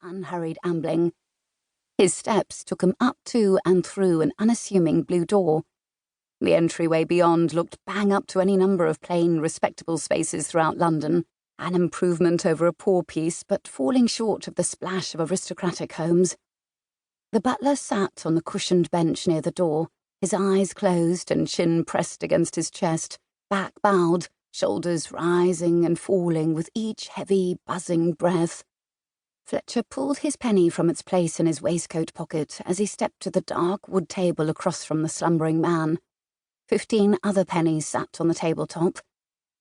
unhurried ambling. His steps took him up to and through an unassuming blue door. The entryway beyond looked bang up to any number of plain, respectable spaces throughout London, an improvement over a poor piece, but falling short of the splash of aristocratic homes. The butler sat on the cushioned bench near the door, his eyes closed and chin pressed against his chest, back bowed, shoulders rising and falling with each heavy, buzzing breath. Fletcher pulled his penny from its place in his waistcoat pocket as he stepped to the dark wood table across from the slumbering man. 15 other pennies sat on the tabletop.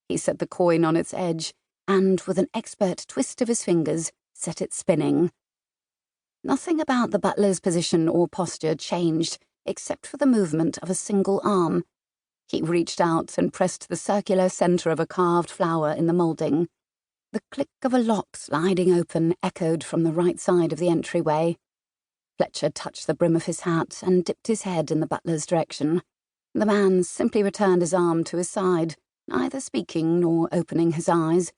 He set the coin on its edge and, with an expert twist of his fingers, set it spinning. Nothing about the butler's position or posture changed, except for the movement of a single arm. He reached out and pressed the circular centre of a carved flower in the moulding. The click of a lock sliding open echoed from the right side of the entryway. Fletcher touched the brim of his hat and dipped his head in the butler's direction. The man simply returned his arm to his side, neither speaking nor opening his eyes.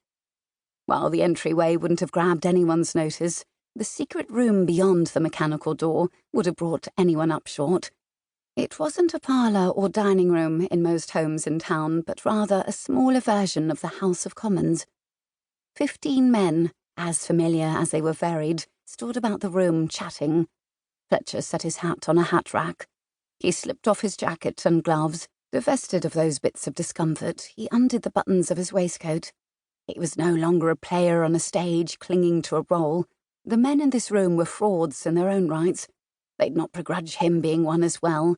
While the entryway wouldn't have grabbed anyone's notice, the secret room beyond the mechanical door would have brought anyone up short. It wasn't a parlour or dining room in most homes in town, but rather a smaller version of the House of Commons. 15 men, as familiar as they were varied, stood about the room chatting. Fletcher set his hat on a hat rack. He slipped off his jacket and gloves. Divested of those bits of discomfort, he undid the buttons of his waistcoat. He was no longer a player on a stage clinging to a role. The men in this room were frauds in their own rights. They'd not begrudge him being one as well.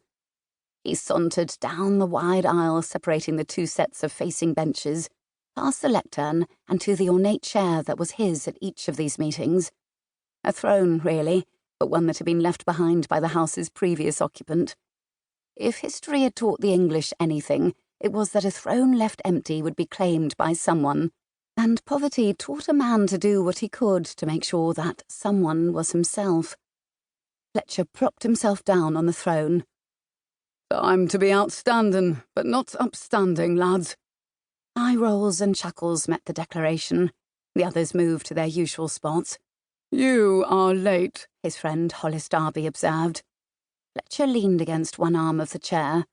He sauntered down the wide aisle separating the 2 sets of facing benches, past the lectern and to the ornate chair that was his at each of these meetings. A throne, really, but one that had been left behind by the house's previous occupant. If history had taught the English anything, it was that a throne left empty would be claimed by someone, and poverty taught a man to do what he could to make sure that someone was himself. Fletcher propped himself down on the throne. "Time to be outstanding, but not upstanding, lads." Eye rolls and chuckles met the declaration. The others moved to their usual spots. "You are late," his friend Hollis Darby observed. Fletcher leaned against one arm of the chair.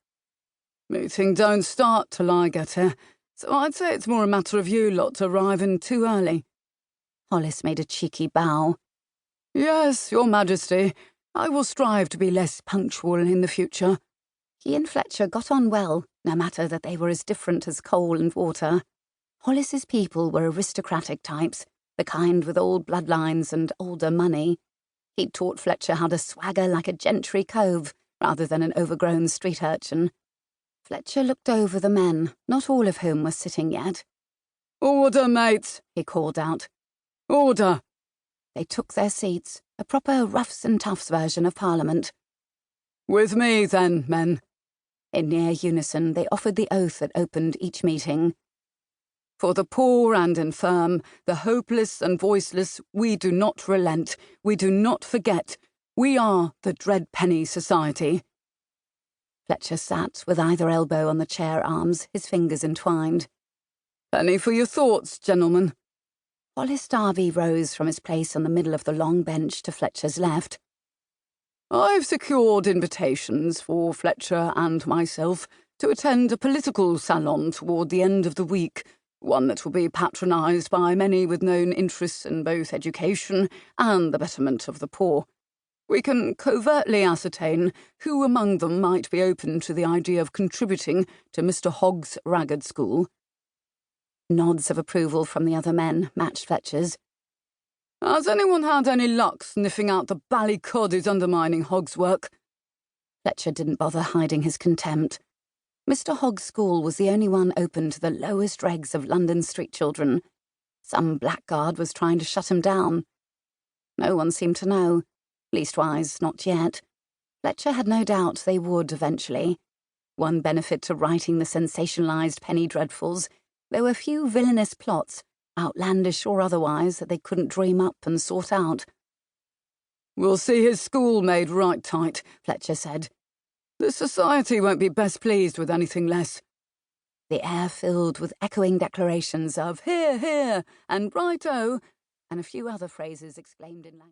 "Meeting don't start till I get here, so I'd say it's more a matter of you lot arriving too early." Hollis made a cheeky bow. "Yes, Your Majesty. I will strive to be less punctual in the future." He and Fletcher got on well, no matter that they were as different as coal and water. Hollis's people were aristocratic types, the kind with old bloodlines and older money. He'd taught Fletcher how to swagger like a gentry cove, rather than an overgrown street urchin. Fletcher looked over the men, not all of whom were sitting yet. "Order, mates," he called out. "Order." They took their seats, a proper roughs and toughs version of Parliament. "With me, then, men." In near unison, they offered the oath that opened each meeting. "For the poor and infirm, the hopeless and voiceless, we do not relent, we do not forget. We are the Dread Penny Society." Fletcher sat with either elbow on the chair arms, his fingers entwined. "Penny for your thoughts, gentlemen." Hollis Darby rose from his place on the middle of the long bench to Fletcher's left. "I've secured invitations for Fletcher and myself to attend a political salon toward the end of the week, one that will be patronised by many with known interests in both education and the betterment of the poor. We can covertly ascertain who among them might be open to the idea of contributing to Mr. Hogg's ragged school." Nods of approval from the other men matched Fletcher's. "Has anyone had any luck sniffing out the bally cod who's undermining Hogg's work?" Fletcher didn't bother hiding his contempt. Mr. Hogg's school was the only one open to the lowest dregs of London street children. Some blackguard was trying to shut him down. No one seemed to know. Leastwise, not yet. Fletcher had no doubt they would eventually. One benefit to writing the sensationalised penny dreadfuls, there were few villainous plots, outlandish or otherwise, that they couldn't dream up and sort out. "We'll see his school made right tight," Fletcher said. "The society won't be best pleased with anything less." The air filled with echoing declarations of "Hear, hear," and "Right-o," and a few other phrases exclaimed in language.